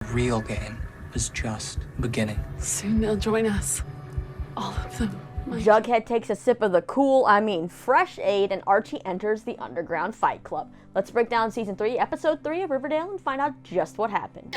The real game is just beginning. Soon they'll join us. All of them. Jughead takes a sip of the fresh aid, and Archie enters the underground fight club. Let's break down Season 3, Episode 3 of Riverdale and find out just what happened.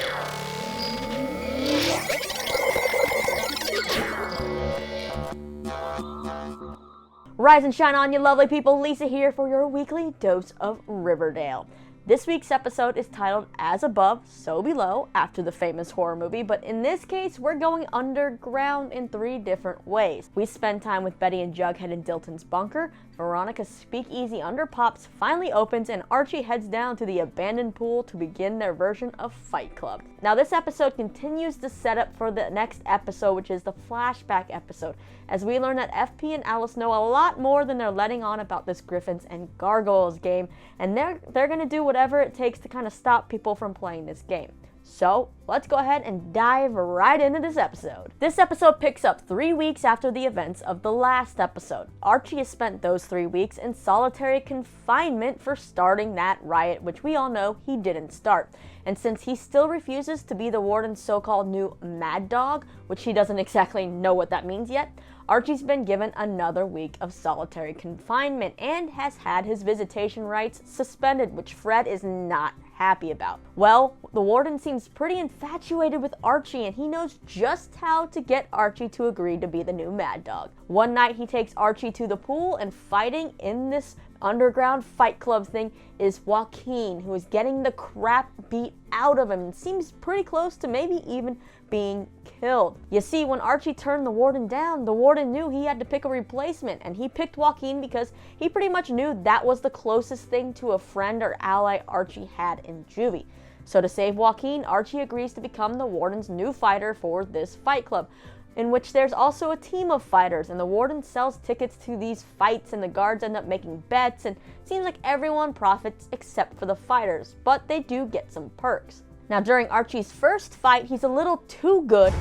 Rise and shine on, you lovely people. Lisa here for your weekly dose of Riverdale. This week's episode is titled As Above, So Below, after the famous horror movie, but in this case, we're going underground in 3 different ways. We spend time with Betty and Jughead in Dilton's bunker, Veronica's speakeasy under Pops finally opens, and Archie heads down to the abandoned pool to begin their version of Fight Club. Now, this episode continues the setup for the next episode, which is the flashback episode, as we learn that FP and Alice know a lot more than they're letting on about this Griffins and Gargoyles game, and they're gonna do whatever it takes to kind of stop people from playing this game. So, let's go ahead and dive right into this episode. This episode picks up 3 weeks after the events of the last episode. Archie has spent those 3 weeks in solitary confinement for starting that riot, which we all know he didn't start. And since he still refuses to be the warden's so-called new mad dog, which he doesn't exactly know what that means yet, Archie's been given another week of solitary confinement and has had his visitation rights suspended, which Fred is not happy about. Well, the warden seems pretty infatuated with Archie, and he knows just how to get Archie to agree to be the new mad dog. One night he takes Archie to the pool, and fighting in this underground fight club thing is Joaquin, who is getting the crap beat out of him and seems pretty close to maybe even being killed. You see, when Archie turned the warden down, the warden knew he had to pick a replacement, and he picked Joaquin because he pretty much knew that was the closest thing to a friend or ally Archie had in juvie. So to save Joaquin, Archie agrees to become the warden's new fighter for this fight club, in which there's also a team of fighters, and the warden sells tickets to these fights, and the guards end up making bets, and it seems like everyone profits except for the fighters, but they do get some perks. Now, during Archie's first fight, he's a little too good.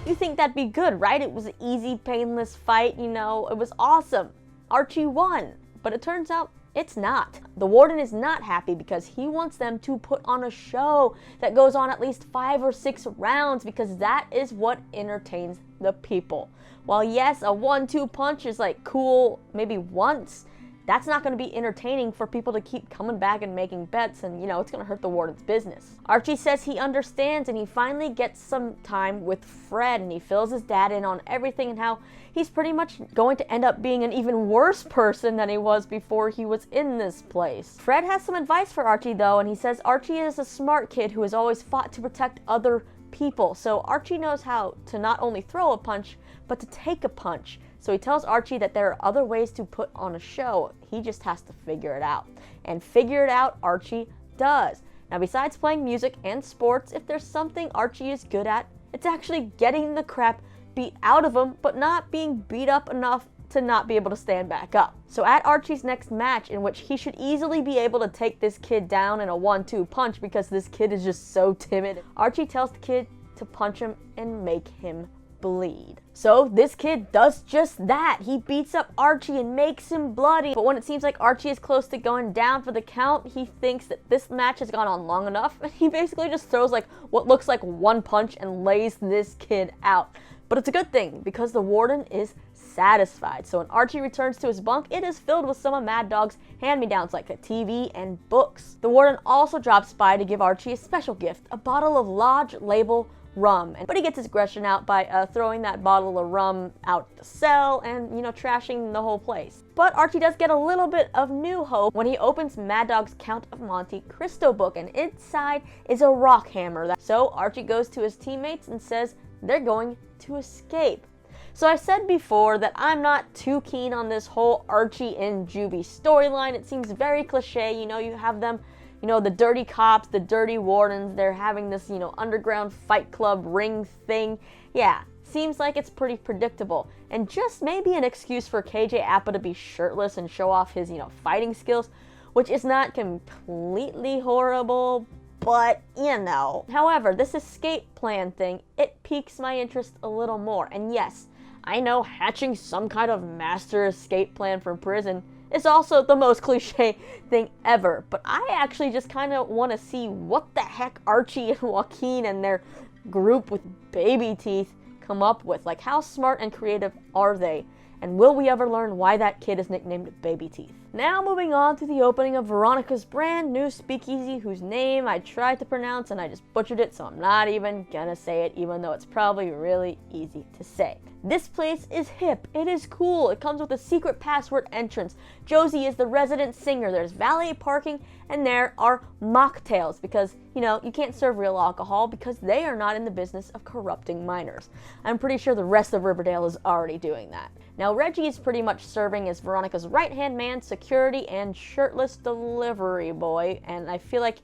You think that'd be good, right? It was an easy, painless fight, you know, it was awesome. Archie won, but it turns out it's not. The warden is not happy because he wants them to put on a show that goes on at least 5 or 6 rounds, because that is what entertains the people. While yes, a 1-2 punch is like cool maybe once, that's not going to be entertaining for people to keep coming back and making bets, and you know, it's going to hurt the warden's business. Archie says he understands, and he finally gets some time with Fred, and he fills his dad in on everything and how he's pretty much going to end up being an even worse person than he was before he was in this place. Fred has some advice for Archie though, and he says Archie is a smart kid who has always fought to protect other people, so Archie knows how to not only throw a punch, but to take a punch. So he tells Archie that there are other ways to put on a show. He just has to figure it out. And figure it out, Archie does. Now, besides playing music and sports, if there's something Archie is good at, it's actually getting the crap beat out of him, but not being beat up enough to not be able to stand back up. So at Archie's next match, in which he should easily be able to take this kid down in a 1-2 punch because this kid is just so timid, Archie tells the kid to punch him and make him bleed. So this kid does just that. He beats up Archie and makes him bloody. But when it seems like Archie is close to going down for the count, he thinks that this match has gone on long enough, and he basically just throws like what looks like 1 punch and lays this kid out. But it's a good thing, because the warden is satisfied. So when Archie returns to his bunk, it is filled with some of Mad Dog's hand-me-downs like a TV and books. The warden also drops by to give Archie a special gift, a bottle of Lodge Label rum, but he gets his aggression out by throwing that bottle of rum out the cell and, you know, trashing the whole place. But Archie does get a little bit of new hope when he opens Mad Dog's Count of Monte Cristo book, and inside is a rock hammer. So Archie goes to his teammates and says they're going to escape. So I've said before that I'm not too keen on this whole Archie and Juvie storyline. It seems very cliche, you know, you have them, you know, the dirty cops, the dirty wardens, they're having this, you know, underground fight club ring thing. Yeah, seems like it's pretty predictable. And just maybe an excuse for KJ Apa to be shirtless and show off his, you know, fighting skills, which is not completely horrible, but, you know. However, this escape plan thing, it piques my interest a little more. And yes, I know hatching some kind of master escape plan from prison is also the most cliche thing ever. But I actually just kind of want to see what the heck Archie and Joaquin and their group with baby teeth come up with. Like, how smart and creative are they? And will we ever learn why that kid is nicknamed Baby Teeth? Now moving on to the opening of Veronica's brand new speakeasy, whose name I tried to pronounce and I just butchered it, so I'm not even gonna say it, even though it's probably really easy to say. This place is hip, it is cool, it comes with a secret password entrance. Josie is the resident singer, there's valet parking, and there are mocktails because, you know, you can't serve real alcohol because they are not in the business of corrupting minors. I'm pretty sure the rest of Riverdale is already doing that. Now, Reggie is pretty much serving as Veronica's right-hand man, security, and shirtless delivery boy, and I feel like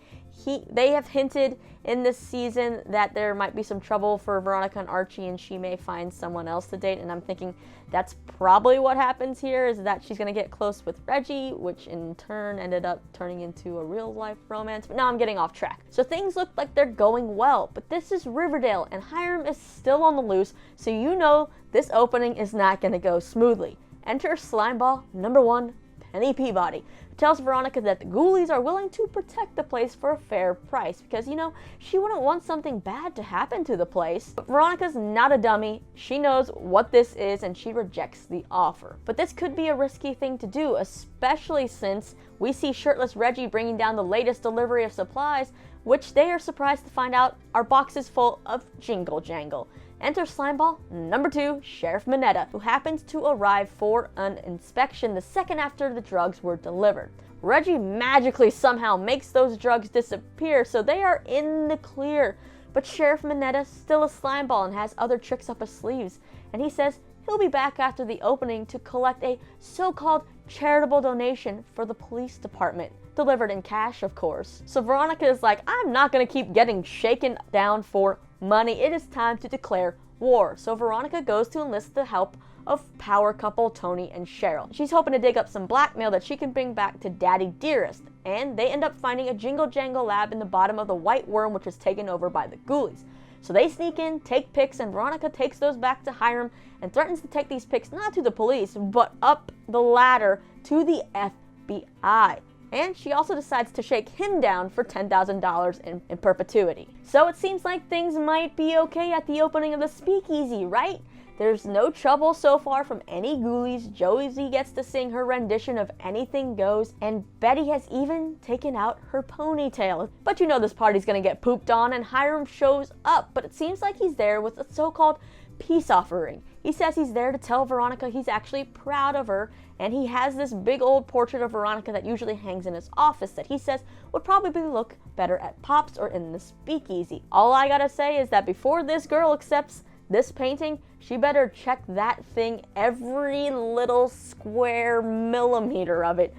they have hinted in this season that there might be some trouble for Veronica and Archie, and she may find someone else to date, and I'm thinking that's probably what happens here, is that she's going to get close with Reggie, which in turn ended up turning into a real-life romance. But now I'm getting off track. So things look like they're going well, but this is Riverdale, and Hiram is still on the loose, so you know this opening is not going to go smoothly. Enter Slimeball number 1, Penny Peabody, who tells Veronica that the ghoulies are willing to protect the place for a fair price because, you know, she wouldn't want something bad to happen to the place. But Veronica's not a dummy. She knows what this is and she rejects the offer. But this could be a risky thing to do, especially since we see shirtless Reggie bringing down the latest delivery of supplies, which they are surprised to find out are boxes full of jingle jangle. Enter Slimeball number 2, Sheriff Minetta, who happens to arrive for an inspection the second after the drugs were delivered. Reggie magically somehow makes those drugs disappear, so they are in the clear. But Sheriff Minetta's still a Slimeball and has other tricks up his sleeves, and he says he'll be back after the opening to collect a so-called charitable donation for the police department. Delivered in cash, of course. So Veronica is like, I'm not gonna keep getting shaken down for money. It is time to declare war. So Veronica goes to enlist the help of power couple Tony and Cheryl. She's hoping to dig up some blackmail that she can bring back to Daddy Dearest. And they end up finding a jingle jangle lab in the bottom of the white worm, which was taken over by the ghoulies. So they sneak in, take pics, and Veronica takes those back to Hiram and threatens to take these pics not to the police, but up the ladder to the FBI. And she also decides to shake him down for $10,000 in perpetuity. So it seems like things might be okay at the opening of the speakeasy, right? There's no trouble so far from any ghoulies. Josie gets to sing her rendition of Anything Goes, and Betty has even taken out her ponytail. But you know this party's gonna get pooped on, and Hiram shows up, but it seems like he's there with a so-called peace offering. He says he's there to tell Veronica he's actually proud of her, and he has this big old portrait of Veronica that usually hangs in his office that he says would probably look better at Pops or in the speakeasy. All I gotta say is that before this girl accepts this painting, she better check that thing, every little square millimeter of it,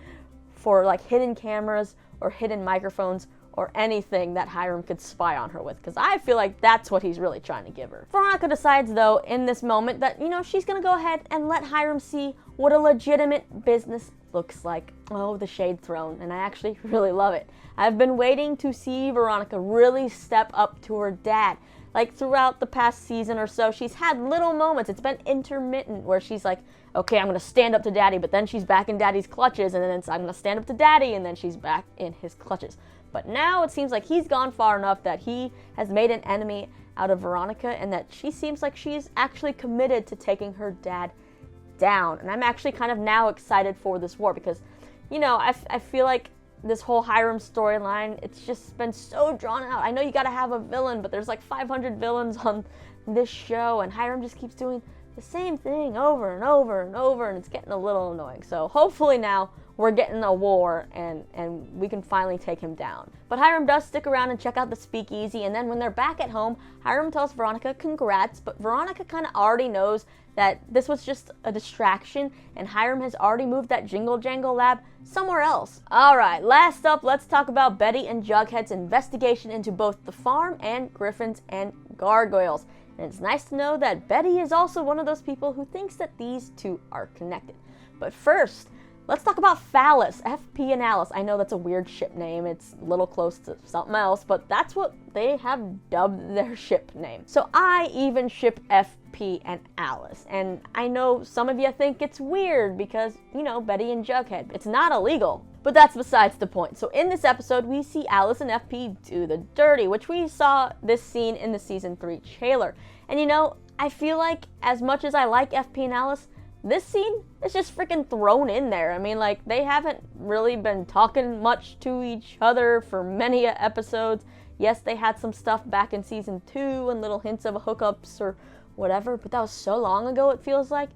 for like hidden cameras or hidden microphones or anything that Hiram could spy on her with, because I feel like that's what he's really trying to give her. Veronica decides, though, in this moment that, you know, she's gonna go ahead and let Hiram see what a legitimate business looks like. Oh, the shade thrown, and I actually really love it. I've been waiting to see Veronica really step up to her dad. Like, throughout the past season or so, she's had little moments. It's been intermittent where she's like, okay, I'm gonna stand up to Daddy, but then she's back in Daddy's clutches, and then I'm gonna stand up to Daddy, and then she's back in his clutches. But now it seems like he's gone far enough that he has made an enemy out of Veronica, and that she seems like she's actually committed to taking her dad down. And I'm actually kind of now excited for this war because, you know, I feel like this whole Hiram storyline, it's just been so drawn out. I know you gotta have a villain, but there's like 500 villains on this show, and Hiram just keeps doing the same thing over and over and over, and it's getting a little annoying. So hopefully now we're getting a war and we can finally take him down. But Hiram does stick around and check out the speakeasy, and then when they're back at home, Hiram tells Veronica congrats, but Veronica kind of already knows that this was just a distraction, and Hiram has already moved that jingle jangle lab somewhere else. Alright, last up, let's talk about Betty and Jughead's investigation into both the farm and Griffins and Gargoyles. And it's nice to know that Betty is also one of those people who thinks that these two are connected. But first, let's talk about Phallus, FP and Alice. I know that's a weird ship name, it's a little close to something else, but that's what they have dubbed their ship name. So I even ship FP FP and Alice. And I know some of you think it's weird because, you know, Betty and Jughead. It's not illegal. But that's besides the point. So in this episode, we see Alice and FP do the dirty, which we saw this scene in the season 3 trailer. And you know, I feel like as much as I like FP and Alice, this scene is just freaking thrown in there. I mean, like, they haven't really been talking much to each other for many episodes. Yes, they had some stuff back in season 2 and little hints of hookups or whatever, but that was so long ago, it feels like,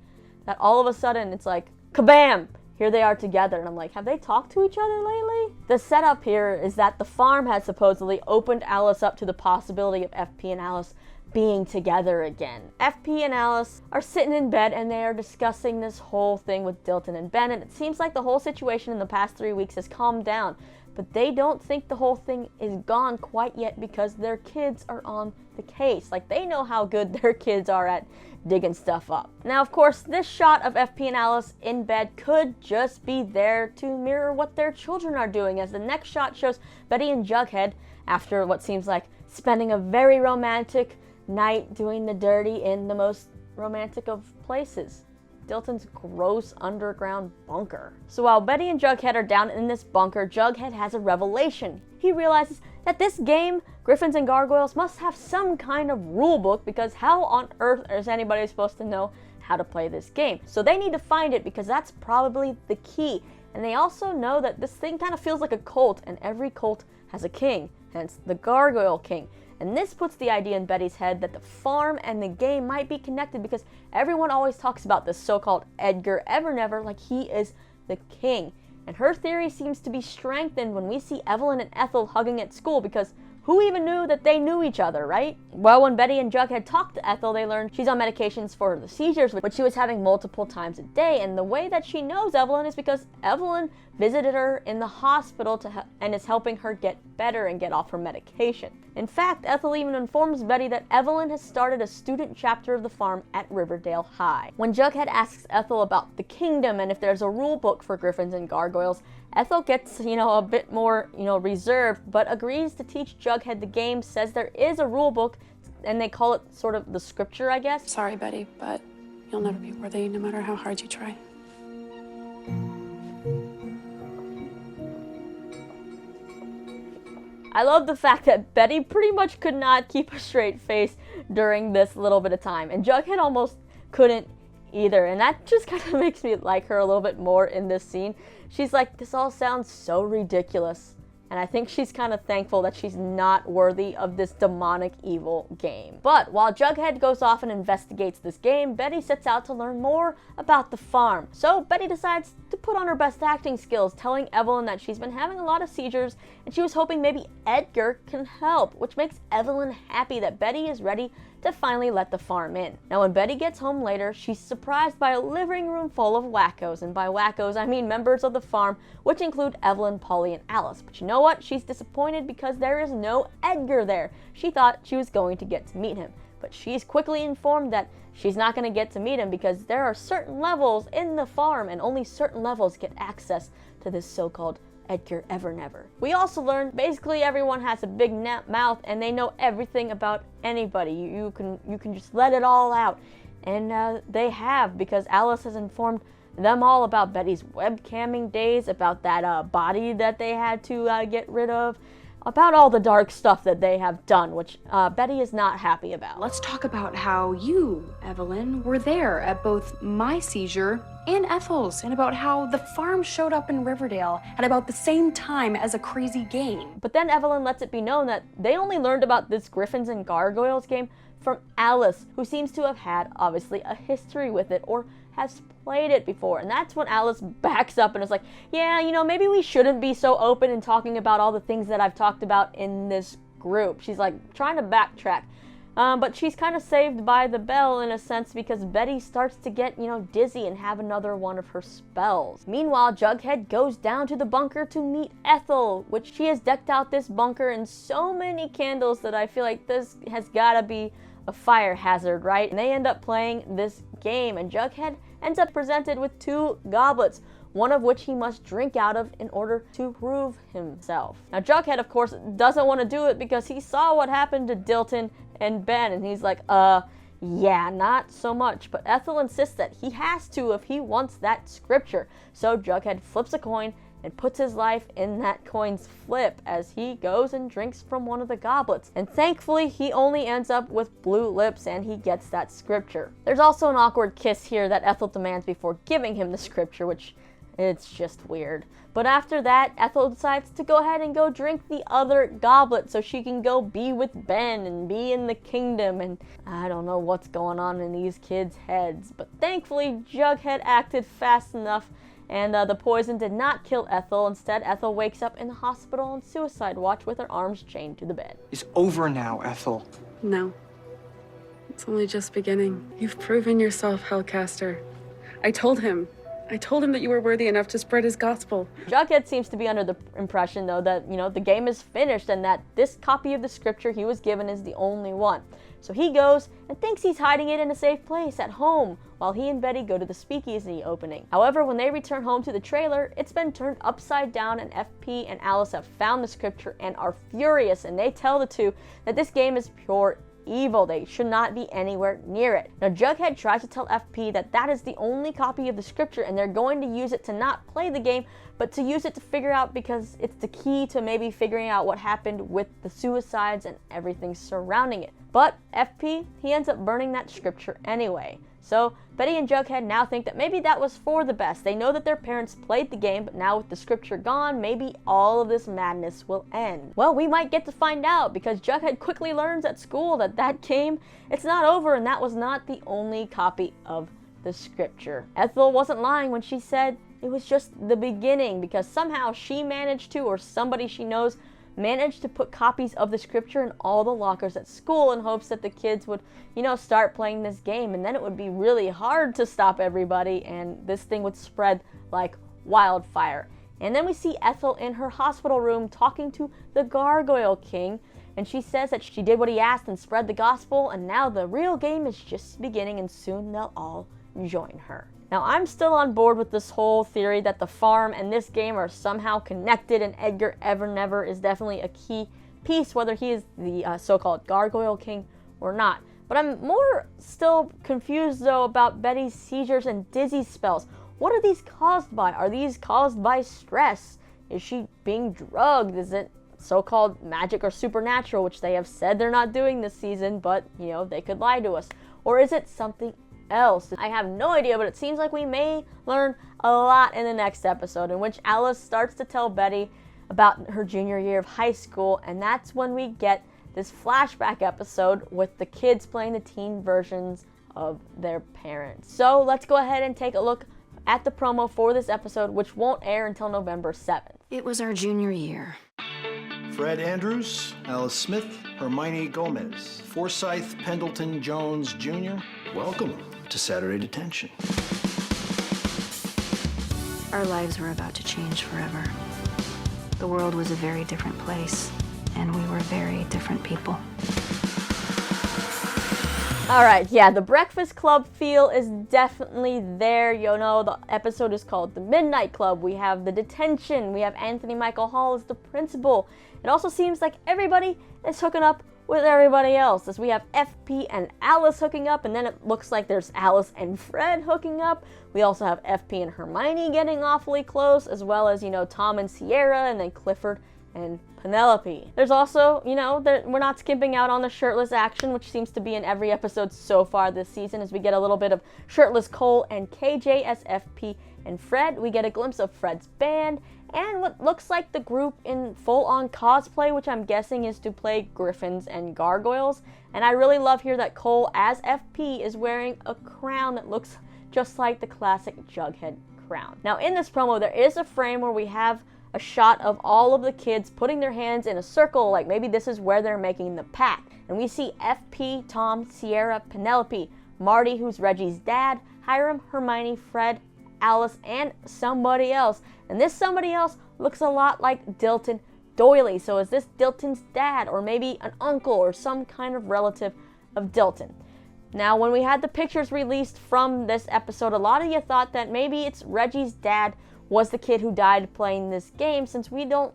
that all of a sudden it's like, kabam! Here they are together, and I'm like, have they talked to each other lately? The setup here is that the farm has supposedly opened Alice up to the possibility of FP and Alice being together again. FP and Alice are sitting in bed and they are discussing this whole thing with Dilton and Ben, and it seems like the whole situation in the past 3 weeks has calmed down, but they don't think the whole thing is gone quite yet because their kids are on the case. Like, they know how good their kids are at digging stuff up. Now, of course, this shot of FP and Alice in bed could just be there to mirror what their children are doing, as the next shot shows Betty and Jughead, after what seems like spending a very romantic night doing the dirty in the most romantic of places, Dilton's gross underground bunker. So while Betty and Jughead are down in this bunker, Jughead has a revelation. He realizes that this game, Griffins and Gargoyles, must have some kind of rule book, because how on earth is anybody supposed to know how to play this game? So they need to find it, because that's probably the key. And they also know that this thing kind of feels like a cult, and every cult has a king, hence the Gargoyle King. And this puts the idea in Betty's head that the farm and the game might be connected, because everyone always talks about this so-called Edgar Evernever like he is the king. And her theory seems to be strengthened when we see Evelyn and Ethel hugging at school, because who even knew that they knew each other, right? Well, when Betty and Jughead talked to Ethel, they learned she's on medications for the seizures, which she was having multiple times a day. And the way that she knows Evelyn is because Evelyn visited her in the hospital and is helping her get better and get off her medication. In fact, Ethel even informs Betty that Evelyn has started a student chapter of the farm at Riverdale High. When Jughead asks Ethel about the kingdom and if there's a rule book for Griffins and Gargoyles, Ethel gets, a bit more, reserved, but agrees to teach Jughead the game, says there is a rule book, and they call it sort of the scripture, I guess. Sorry, Betty, but you'll never be worthy no matter how hard you try. I love the fact that Betty pretty much could not keep a straight face during this little bit of time, and Jughead almost couldn't either, and that just kind of makes me like her a little bit more in this scene. She's like, this all sounds so ridiculous, and I think she's kind of thankful that she's not worthy of this demonic evil game. But while Jughead goes off and investigates this game, Betty sets out to learn more about the farm. So Betty decides to put on her best acting skills, telling Evelyn that she's been having a lot of seizures and she was hoping maybe Edgar can help, which makes Evelyn happy that Betty is ready to finally let the farm in. Now when Betty gets home later, she's surprised by a living room full of wackos, and by wackos I mean members of the farm, which include Evelyn, Polly, and Alice. But you know what? She's disappointed because there is no Edgar there. She thought she was going to get to meet him, but she's quickly informed that she's not going to get to meet him because there are certain levels in the farm and only certain levels get access to this so-called Edgar Evernever. We also learned basically everyone has a big mouth and they know everything about anybody. You can just let it all out, and they have, because Alice has informed them all about Betty's webcamming days, about that body that they had to get rid of, about all the dark stuff that they have done, which Betty is not happy about. Let's talk about how you, Evelyn, were there at both my seizure and Ethel's, and about how the farm showed up in Riverdale at about the same time as a crazy game. But then Evelyn lets it be known that they only learned about this Griffins and Gargoyles game from Alice, who seems to have had, obviously, a history with it, or has played it before. And that's when Alice backs up and is like, yeah, maybe we shouldn't be so open and talking about all the things that I've talked about in this group. She's like trying to backtrack. But she's kind of saved by the bell in a sense, because Betty starts to get, dizzy and have another one of her spells. Meanwhile, Jughead goes down to the bunker to meet Ethel, which she has decked out this bunker in so many candles that I feel like this has gotta be a fire hazard, right? And they end up playing this game, and Jughead ends up presented with 2 goblets, one of which he must drink out of in order to prove himself. Now Jughead, of course, doesn't want to do it because he saw what happened to Dilton and Ben, and he's like, Yeah, not so much, but Ethel insists that he has to if he wants that scripture. So Jughead flips a coin and puts his life in that coin's flip as he goes and drinks from one of the goblets. And thankfully, he only ends up with blue lips and he gets that scripture. There's also an awkward kiss here that Ethel demands before giving him the scripture, which it's just weird. But after that, Ethel decides to go ahead and go drink the other goblet so she can go be with Ben and be in the kingdom. And I don't know what's going on in these kids' heads. But thankfully, Jughead acted fast enough and the poison did not kill Ethel. Instead, Ethel wakes up in the hospital on suicide watch with her arms chained to the bed. It's over now, Ethel. No. It's only just beginning. You've proven yourself, Hellcaster. I told him that you were worthy enough to spread his gospel. Jughead seems to be under the impression, though, that, the game is finished and that this copy of the scripture he was given is the only one. So he goes and thinks he's hiding it in a safe place at home while he and Betty go to the speakeasy opening. However, when they return home to the trailer, it's been turned upside down and FP and Alice have found the scripture and are furious, and they tell the two that this game is pure evil. They should not be anywhere near it. Now, Jughead tries to tell FP that that is the only copy of the scripture and they're going to use it to not play the game, but to use it to figure out, because it's the key to maybe figuring out what happened with the suicides and everything surrounding it. But FP, he ends up burning that scripture anyway. So Betty and Jughead now think that maybe that was for the best. They know that their parents played the game, but now with the scripture gone, maybe all of this madness will end. Well, we might get to find out, because Jughead quickly learns at school that that game, it's not over, and that was not the only copy of the scripture. Ethel wasn't lying when she said it was just the beginning, because somehow she managed to, or somebody she knows managed to put copies of the scripture in all the lockers at school in hopes that the kids would, start playing this game, and then it would be really hard to stop everybody and this thing would spread like wildfire. And then we see Ethel in her hospital room talking to the Gargoyle King, and she says that she did what he asked and spread the gospel, and now the real game is just beginning and soon they'll all join her. Now, I'm still on board with this whole theory that the farm and this game are somehow connected, and Edgar Evernever is definitely a key piece, whether he is the so-called Gargoyle King or not. But I'm more still confused, though, about Betty's seizures and dizzy spells. What are these caused by? Are these caused by stress? Is she being drugged? Is it so-called magic or supernatural, which they have said they're not doing this season, but, they could lie to us? Or is it something else? I have no idea, but it seems like we may learn a lot in the next episode, in which Alice starts to tell Betty about her junior year of high school, and that's when we get this flashback episode with the kids playing the teen versions of their parents. So let's go ahead and take a look at the promo for this episode, which won't air until November 7th. It was our junior year. Fred Andrews, Alice Smith, Hermione Gomez, Forsyth Pendleton Jones Jr., welcome to Saturday Detention. Our lives were about to change forever. The world was a very different place, and we were very different people. Alright, yeah, the Breakfast Club feel is definitely there. The episode is called The Midnight Club. We have the detention. We have Anthony Michael Hall as the principal. It also seems like everybody is hooking up with everybody else, as we have FP and Alice hooking up, and then it looks like there's Alice and Fred hooking up. We also have FP and Hermione getting awfully close, as well as, Tom and Sierra, and then Clifford and Penelope. There's also, we're not skimping out on the shirtless action, which seems to be in every episode so far this season, as we get a little bit of shirtless Cole and KJ as FP and Fred. We get a glimpse of Fred's band, and what looks like the group in full-on cosplay, which I'm guessing is to play griffins and gargoyles. And I really love here that Cole, as FP, is wearing a crown that looks just like the classic Jughead crown. Now, in this promo, there is a frame where we have a shot of all of the kids putting their hands in a circle, like maybe this is where they're making the pact. And we see FP, Tom, Sierra, Penelope, Marty, who's Reggie's dad, Hiram, Hermione, Fred, Alice, and somebody else. And this somebody else looks a lot like Dilton Doily. So is this Dilton's dad, or maybe an uncle, or some kind of relative of Dilton? Now, when we had the pictures released from this episode, a lot of you thought that maybe it's Reggie's dad was the kid who died playing this game, since we don't,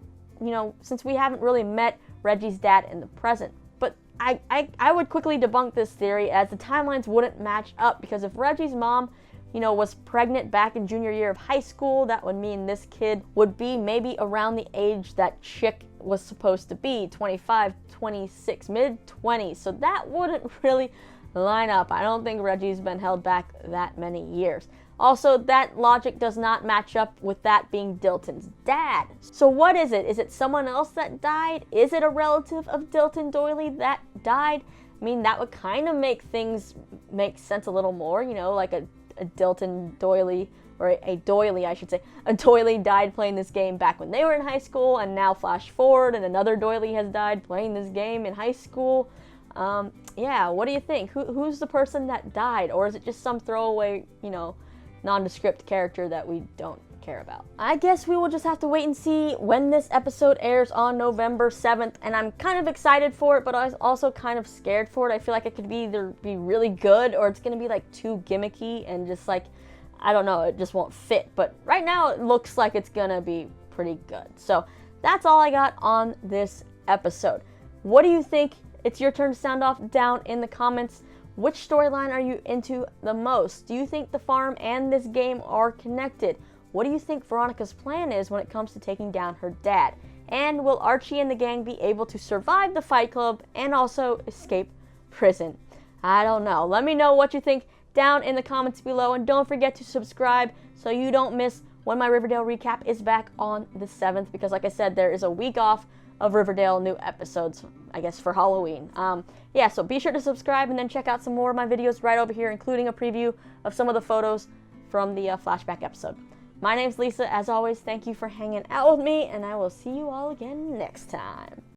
since we haven't really met Reggie's dad in the present. But I would quickly debunk this theory, as the timelines wouldn't match up, because if Reggie's mom, you know, was pregnant back in junior year of high school, that would mean this kid would be maybe around the age that Chick was supposed to be, 25, 26, mid-20s. So that wouldn't really line up. I don't think Reggie's been held back that many years. Also, that logic does not match up with that being Dilton's dad. So what is it? Is it someone else that died? Is it a relative of Dilton Doily that died? I mean, that would kind of make things make sense a little more, you know, like a Dilton Doily, or a Doily, I should say. A Doily died playing this game back when they were in high school, and now flash forward, and another Doily has died playing this game in high school. Yeah, what do you think? Who's the person that died? Or is it just some throwaway, you know, nondescript character that we don't care about? I guess we will just have to wait and see when this episode airs on November 7th, and I'm kind of excited for it, but I was also kind of scared for it. I feel like it could either be really good, or it's gonna be like too gimmicky and just like, I don't know, it just won't fit. But right now it looks like it's gonna be pretty good. So that's all I got on this episode. What do you think? It's your turn to sound off down in the comments. Which storyline are you into the most? Do you think the farm and this game are connected? What do you think Veronica's plan is when it comes to taking down her dad? And will Archie and the gang be able to survive the Fight Club and also escape prison? I don't know. Let me know what you think down in the comments below, and don't forget to subscribe so you don't miss when my Riverdale recap is back on the 7th, because like I said, there is a week off of Riverdale new episodes, I guess, for Halloween. Yeah, so be sure to subscribe and then check out some more of my videos right over here, including a preview of some of the photos from the flashback episode. My name's Lisa. As always, thank you for hanging out with me, and I will see you all again next time.